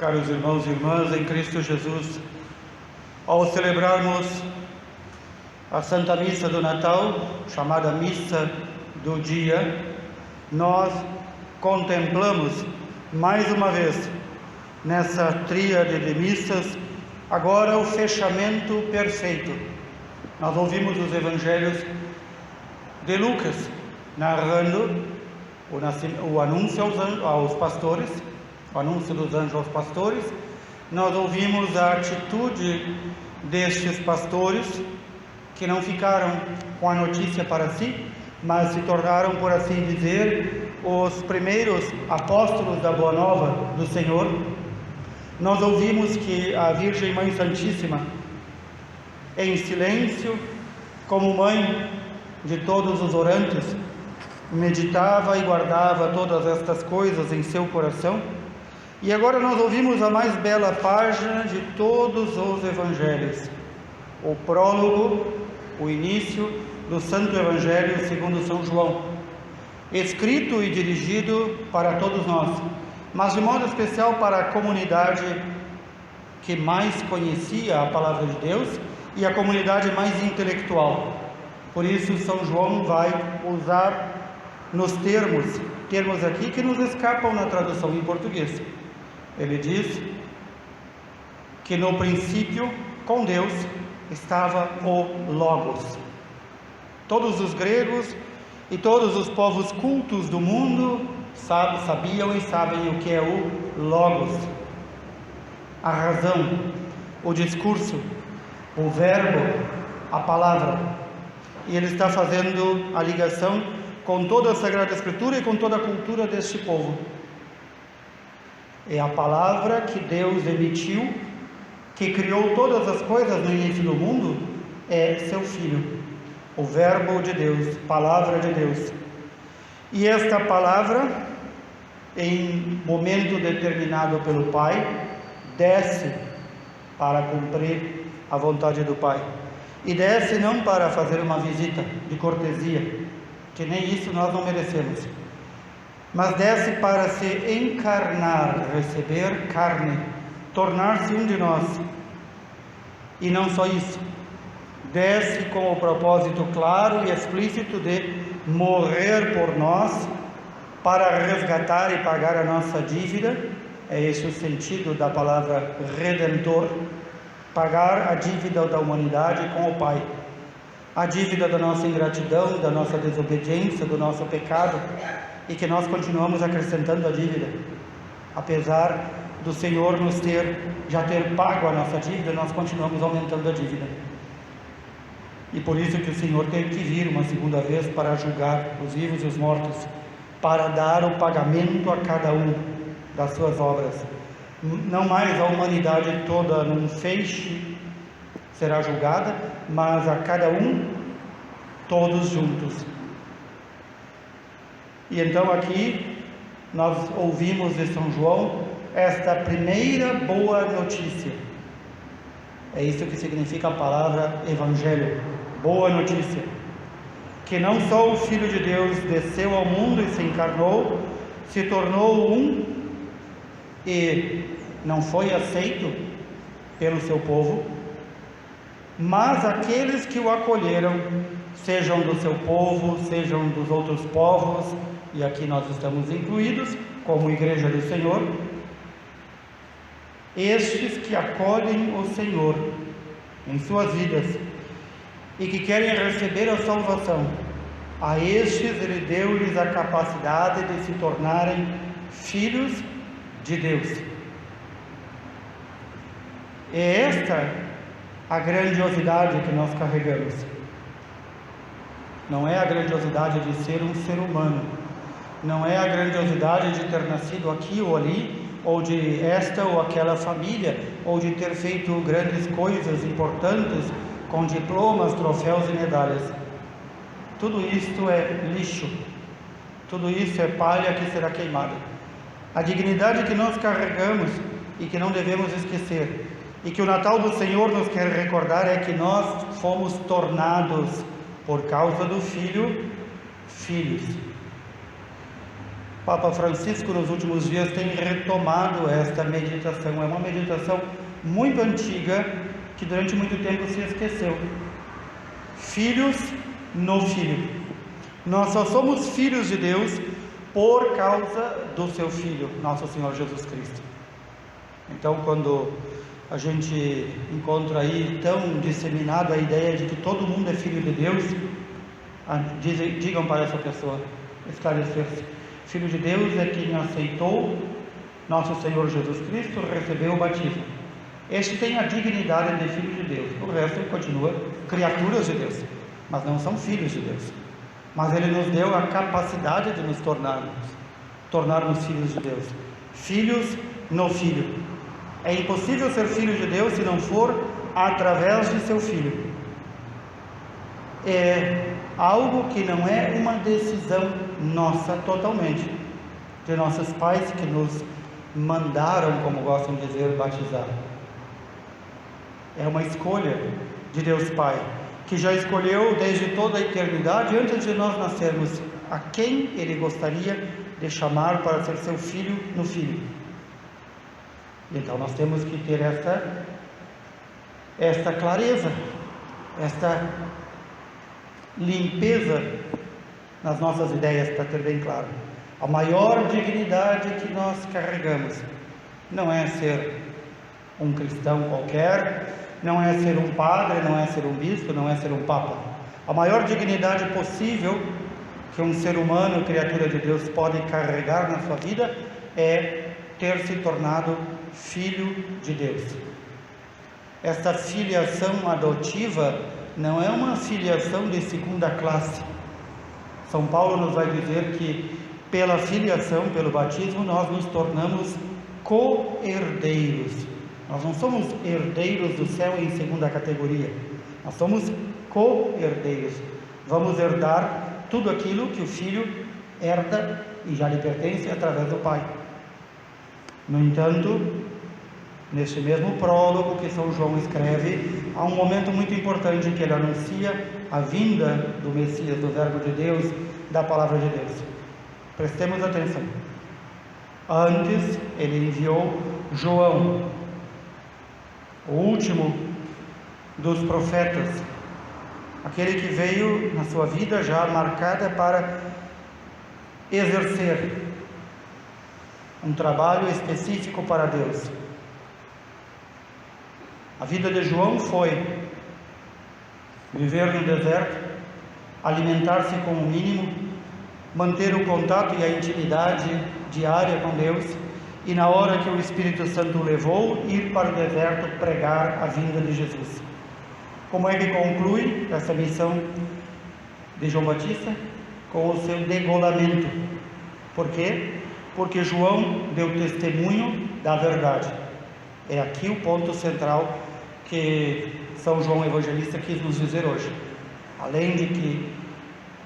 Caros irmãos e irmãs em Cristo Jesus, ao celebrarmos a Santa Missa do Natal, chamada Missa do Dia, nós contemplamos mais uma vez, nessa tríade de missas, agora o fechamento perfeito. Nós ouvimos os evangelhos de Lucas, narrando o anúncio aos pastores, o anúncio dos anjos aos pastores. Nós ouvimos a atitude destes pastores, que não ficaram com a notícia para si, mas se tornaram, por assim dizer, os primeiros apóstolos da Boa Nova do Senhor. Nós ouvimos que a Virgem Mãe Santíssima, em silêncio, como mãe de todos os orantes, meditava e guardava todas estas coisas em seu coração. E agora nós ouvimos a mais bela página de todos os evangelhos, o prólogo, o início do Santo Evangelho segundo São João, escrito e dirigido para todos nós, mas de modo especial para a comunidade que mais conhecia a palavra de Deus e a comunidade mais intelectual. Por isso São João vai usar nos termos aqui que nos escapam na tradução em português. Ele diz que no princípio, com Deus, estava o Logos. Todos os gregos e todos os povos cultos do mundo sabiam e sabem o que é o Logos. A razão, o discurso, o verbo, a palavra. E ele está fazendo a ligação com toda a Sagrada Escritura e com toda a cultura deste povo. É a palavra que Deus emitiu, que criou todas as coisas no início do mundo, é seu Filho, o Verbo de Deus, Palavra de Deus. E esta palavra, em momento determinado pelo Pai, desce para cumprir a vontade do Pai. E desce não para fazer uma visita de cortesia, que nem isso nós não merecemos, mas desce para se encarnar, receber carne, tornar-se um de nós. E não só isso, desce com o propósito claro e explícito de morrer por nós, para resgatar e pagar a nossa dívida. É esse o sentido da palavra redentor, pagar a dívida da humanidade com o Pai, a dívida da nossa ingratidão, da nossa desobediência, do nosso pecado, e que nós continuamos acrescentando a dívida, apesar do Senhor já ter pago a nossa dívida, nós continuamos aumentando a dívida. E por isso que o Senhor teve que vir uma segunda vez para julgar os vivos e os mortos, para dar o pagamento a cada um das suas obras. Não mais a humanidade toda num feixe será julgada, mas a cada um, todos juntos. E então aqui nós ouvimos de São João esta primeira boa notícia. É isso que significa a palavra Evangelho, boa notícia. Que não só o Filho de Deus desceu ao mundo e se encarnou, se tornou um e não foi aceito pelo seu povo, mas aqueles que o acolheram, sejam do seu povo, sejam dos outros povos, e aqui nós estamos incluídos como Igreja do Senhor, estes que acolhem o Senhor em suas vidas e que querem receber a salvação, a estes Ele deu-lhes a capacidade de se tornarem filhos de Deus. É esta a grandiosidade que nós carregamos. Não é a grandiosidade de ser um ser humano, não é a grandiosidade de ter nascido aqui ou ali, ou de esta ou aquela família, ou de ter feito grandes coisas importantes com diplomas, troféus e medalhas. Tudo isto é lixo, tudo isso é palha que será queimada. A dignidade que nós carregamos e que não devemos esquecer, e que o Natal do Senhor nos quer recordar, é que nós fomos tornados, por causa do Filho, filhos. Papa Francisco, nos últimos dias, tem retomado esta meditação. É uma meditação muito antiga, que durante muito tempo se esqueceu. Filhos no Filho. Nós só somos filhos de Deus por causa do seu Filho, nosso Senhor Jesus Cristo. Então, quando a gente encontra aí tão disseminada a ideia de que todo mundo é filho de Deus, digam para essa pessoa esclarecer-se: filho de Deus é quem aceitou nosso Senhor Jesus Cristo, recebeu o batismo. Este tem a dignidade de filho de Deus. O resto continua criaturas de Deus, mas não são filhos de Deus. Mas Ele nos deu a capacidade de nos tornarmos filhos de Deus. Filhos no Filho. É impossível ser filho de Deus se não for através de seu Filho. É algo que não é uma decisão nossa totalmente, de nossos pais que nos mandaram, como gostam de dizer, batizar. É uma escolha de Deus Pai, que já escolheu desde toda a eternidade, antes de nós nascermos, a quem Ele gostaria de chamar para ser seu filho no Filho. Então nós temos que ter esta clareza, esta limpeza nas nossas ideias, para ter bem claro. A maior dignidade que nós carregamos não é ser um cristão qualquer, não é ser um padre, não é ser um bispo, não é ser um papa. A maior dignidade possível que um ser humano, criatura de Deus, pode carregar na sua vida é ter se tornado filho de Deus. Esta filiação adotiva não é uma filiação de segunda classe. São Paulo nos vai dizer que pela filiação, pelo batismo, nós nos tornamos co-herdeiros. Nós não somos herdeiros do céu em segunda categoria, nós somos co-herdeiros. Vamos herdar tudo aquilo que o Filho herda e já lhe pertence através do Pai. No entanto, neste mesmo prólogo que São João escreve, há um momento muito importante em que ele anuncia a vinda do Messias, do Verbo de Deus, da Palavra de Deus. Prestemos atenção. Antes, ele enviou João, o último dos profetas, aquele que veio na sua vida já marcada para exercer um trabalho específico para Deus. A vida de João foi viver no deserto, alimentar-se com o mínimo, manter o contato e a intimidade diária com Deus, e na hora que o Espírito Santo o levou, ir para o deserto pregar a vinda de Jesus. Como ele conclui essa missão de João Batista? Com o seu degolamento. Por quê? Porque João deu testemunho da verdade. É aqui o ponto central que São João Evangelista quis nos dizer hoje. Além de que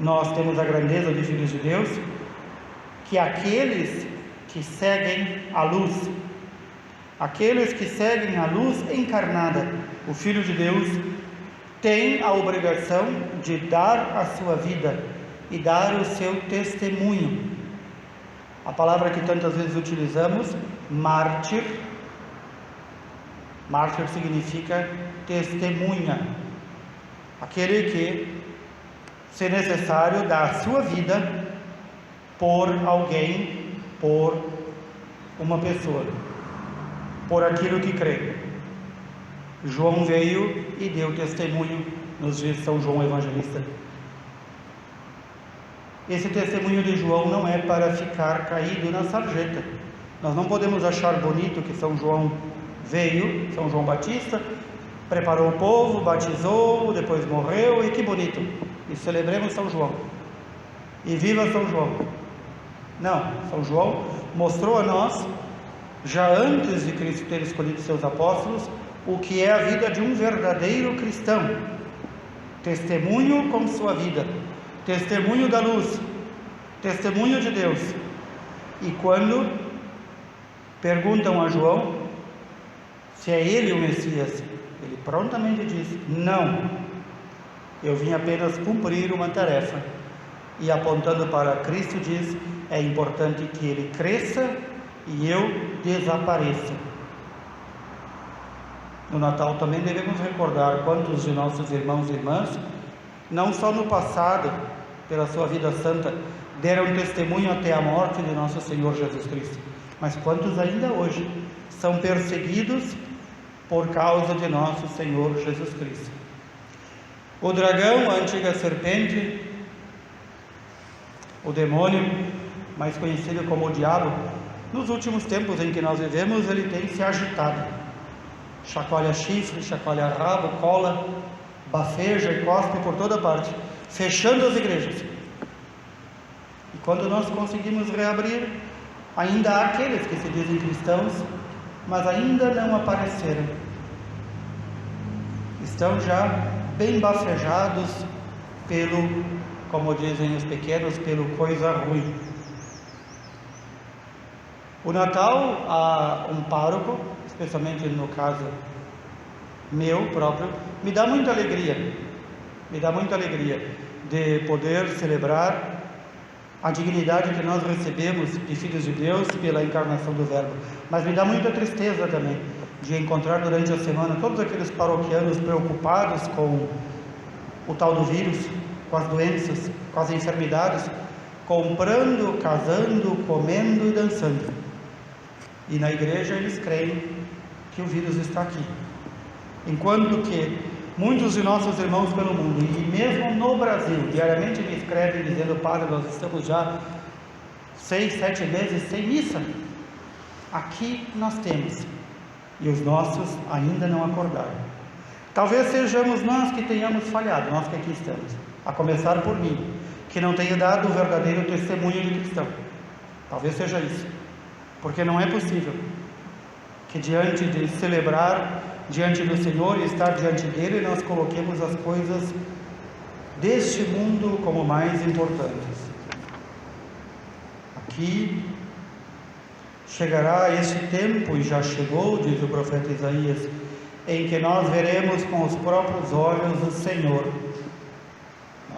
nós temos a grandeza de filhos de Deus, que aqueles que seguem a luz, aqueles que seguem a luz encarnada, o Filho de Deus, têm a obrigação de dar a sua vida e dar o seu testemunho. A palavra que tantas vezes utilizamos, mártir. Mártir significa testemunha, aquele que, se necessário, dá a sua vida por alguém, por uma pessoa, por aquilo que crê. João veio e deu testemunho, nos diz São João Evangelista. Esse testemunho de João não é para ficar caído na sarjeta. Nós não podemos achar bonito que São João veio, São João Batista, preparou o povo, batizou, depois morreu, e que bonito, e celebremos São João, e viva São João. Não, São João mostrou a nós, já antes de Cristo ter escolhido seus apóstolos, o que é a vida de um verdadeiro cristão. Testemunho com sua vida, testemunho da luz, testemunho de Deus. E quando perguntam a João se é ele o Messias, ele prontamente diz: não, eu vim apenas cumprir uma tarefa. E apontando para Cristo diz: é importante que ele cresça e eu desapareça. No Natal também devemos recordar quantos de nossos irmãos e irmãs, não só no passado, pela sua vida santa, deram testemunho até a morte de nosso Senhor Jesus Cristo, mas quantos ainda hoje são perseguidos por causa de nosso Senhor Jesus Cristo. O dragão, a antiga serpente, o demônio, mais conhecido como o diabo, nos últimos tempos em que nós vivemos, ele tem se agitado. Chacoalha chifre, chacoalha rabo, cola, bafeja e cospe por toda parte, fechando as igrejas. E quando nós conseguimos reabrir, ainda há aqueles que se dizem cristãos, mas ainda não apareceram. Estão já bem bafejados pelo, como dizem os pequenos, pelo coisa ruim. O Natal, há um pároco, especialmente no caso meu próprio, me dá muita alegria de poder celebrar a dignidade que nós recebemos de filhos de Deus pela encarnação do Verbo, mas me dá muita tristeza também de encontrar durante a semana todos aqueles paroquianos preocupados com o tal do vírus, com as doenças, com as enfermidades, comprando, casando, comendo e dançando. E na igreja eles creem que o vírus está aqui, enquanto que muitos de nossos irmãos pelo mundo, e mesmo no Brasil, diariamente me escrevem dizendo: padre, nós estamos já 6, 7 meses sem missa. Aqui nós temos, e os nossos ainda não acordaram. Talvez sejamos nós que tenhamos falhado, nós que aqui estamos, a começar por mim, que não tenho dado o verdadeiro testemunho de cristão. Talvez seja isso, porque não é possível que diante de celebrar diante do Senhor e estar diante dele, nós coloquemos as coisas deste mundo como mais importantes. Aqui chegará este tempo, e já chegou, diz o profeta Isaías, em que nós veremos com os próprios olhos o Senhor.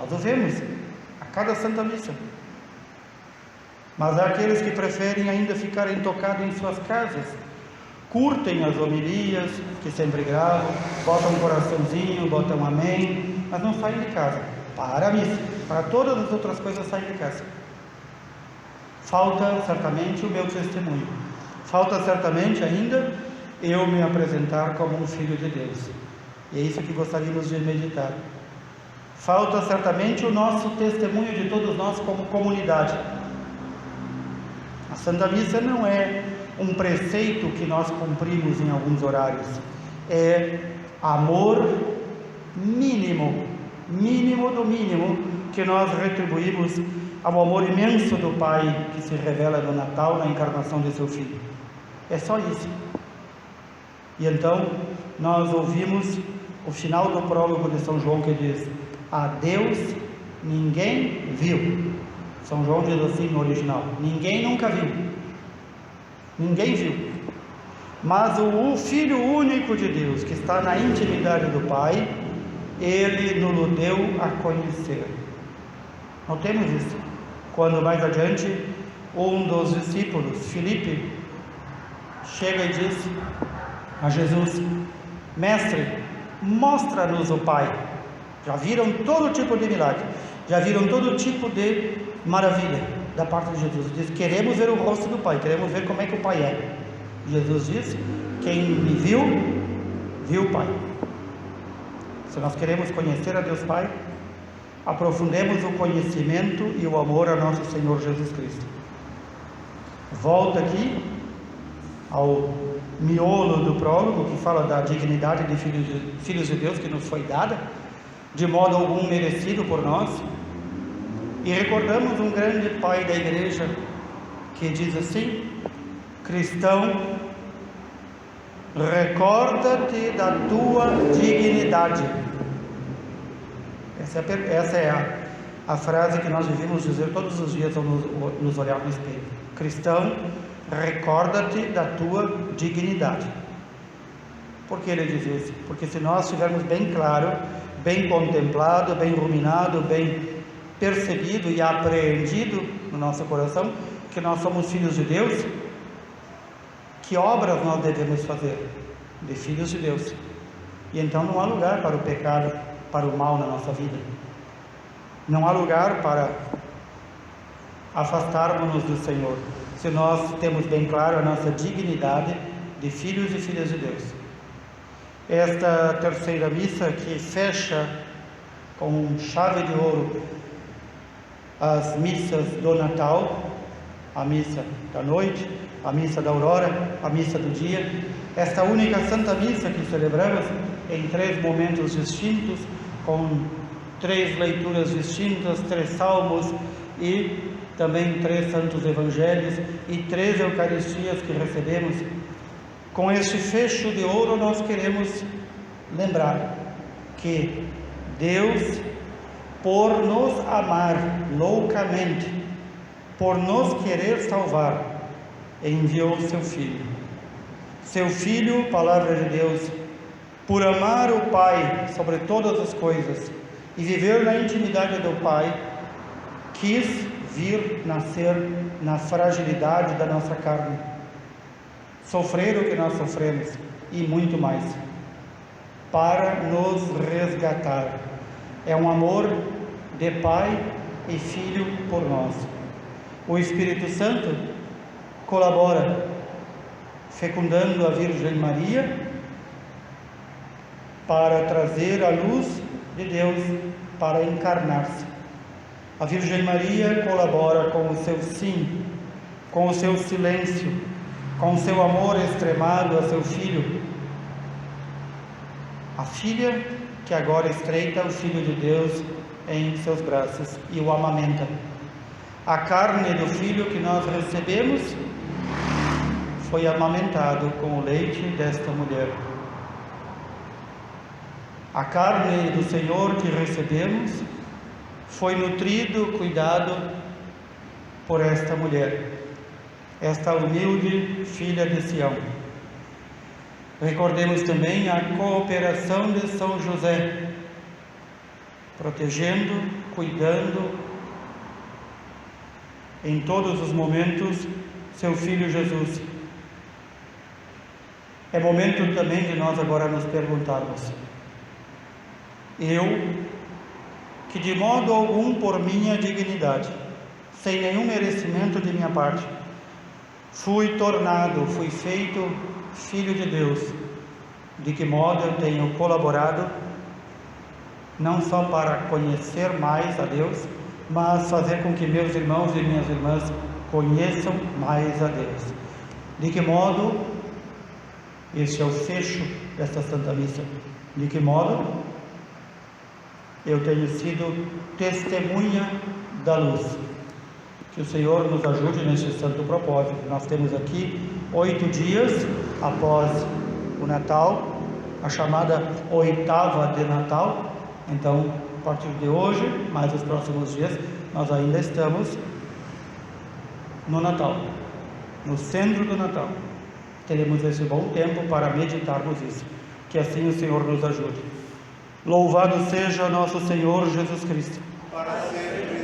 Nós o vemos a cada Santa Missa, mas há aqueles que preferem ainda ficarem tocados em suas casas, curtem as homilias que sempre gravam, botam um coraçãozinho, botam um amém, mas não saem de casa para a missa. Para todas as outras coisas saem de casa. Falta certamente o meu testemunho, falta certamente ainda eu me apresentar como um filho de Deus, e é isso que gostaríamos de meditar. Falta certamente o nosso testemunho de todos nós como comunidade. A Santa Missa não é um preceito que nós cumprimos em alguns horários, é amor mínimo do mínimo que nós retribuímos ao amor imenso do Pai que se revela no Natal, na encarnação de seu Filho. É só isso. E então nós ouvimos o final do prólogo de São João, que diz: a Deus ninguém viu. São João diz assim no original: ninguém nunca viu, ninguém viu, mas o Filho único de Deus, que está na intimidade do Pai, ele nos deu a conhecer. Notemos isso, quando mais adiante um dos discípulos, Filipe, chega e diz a Jesus: mestre, mostra-nos o Pai. Já viram todo tipo de milagre, já viram todo tipo de maravilha da parte de Jesus. Diz: queremos ver o rosto do Pai, queremos ver como é que o Pai é. Jesus diz: quem me viu, viu o Pai. Se nós queremos conhecer a Deus Pai, aprofundemos o conhecimento e o amor a nosso Senhor Jesus Cristo. Volta aqui ao miolo do prólogo, que fala da dignidade de filhos de Deus que nos foi dada, de modo algum merecido por nós, e recordamos um grande pai da igreja que diz assim: cristão, recorda-te da tua dignidade. Essa é a frase que nós devemos dizer todos os dias ao nos olhar no espelho. Cristão, recorda-te da tua dignidade. Por que ele diz isso? Porque se nós estivermos bem claro, bem contemplado, bem ruminado, bem percebido e apreendido no nosso coração que nós somos filhos de Deus, que obras nós devemos fazer? De filhos de Deus. E então não há lugar para o pecado, para o mal na nossa vida. Não há lugar para afastarmos-nos do Senhor, se nós temos bem claro a nossa dignidade de filhos e filhas de Deus. Esta terceira missa, que fecha com chave de ouro as missas do Natal, a missa da noite, a missa da aurora, a missa do dia, esta única Santa Missa que celebramos em 3 momentos distintos, com 3 leituras distintas, 3 salmos e também 3 santos evangelhos e 3 eucaristias que recebemos. Com este fecho de ouro nós queremos lembrar que Deus, por nos amar loucamente, por nos querer salvar, enviou o seu Filho. Seu Filho, palavra de Deus, por amar o Pai sobre todas as coisas e viver na intimidade do Pai, quis vir nascer na fragilidade da nossa carne, sofrer o que nós sofremos e muito mais, para nos resgatar. É um amor de Pai e Filho por nós. O Espírito Santo colabora, fecundando a Virgem Maria, para trazer a luz de Deus para encarnar-se. A Virgem Maria colabora com o seu sim, com o seu silêncio, com o seu amor extremado a seu filho. A filha que agora estreita o Filho de Deus em seus braços e o amamenta. A carne do Filho que nós recebemos foi amamentado com o leite desta mulher. A carne do Senhor que recebemos foi nutrido, cuidado por esta mulher, esta humilde filha de Sião. Recordemos também a cooperação de São José, protegendo, cuidando em todos os momentos seu filho Jesus. É momento também de nós agora nos perguntarmos: eu, que de modo algum por minha dignidade, sem nenhum merecimento de minha parte, fui feito filho de Deus, de que modo eu tenho colaborado, não só para conhecer mais a Deus, mas fazer com que meus irmãos e minhas irmãs conheçam mais a Deus? De que modo, este é o fecho desta Santa Missa, de que modo eu tenho sido testemunha da luz? Que o Senhor nos ajude neste santo propósito. Nós temos aqui 8 dias após o Natal, a chamada oitava de Natal. Então, a partir de hoje, mais os próximos dias, nós ainda estamos no Natal, no centro do Natal. Teremos esse bom tempo para meditarmos isso. Que assim o Senhor nos ajude. Louvado seja nosso Senhor Jesus Cristo. Para sempre.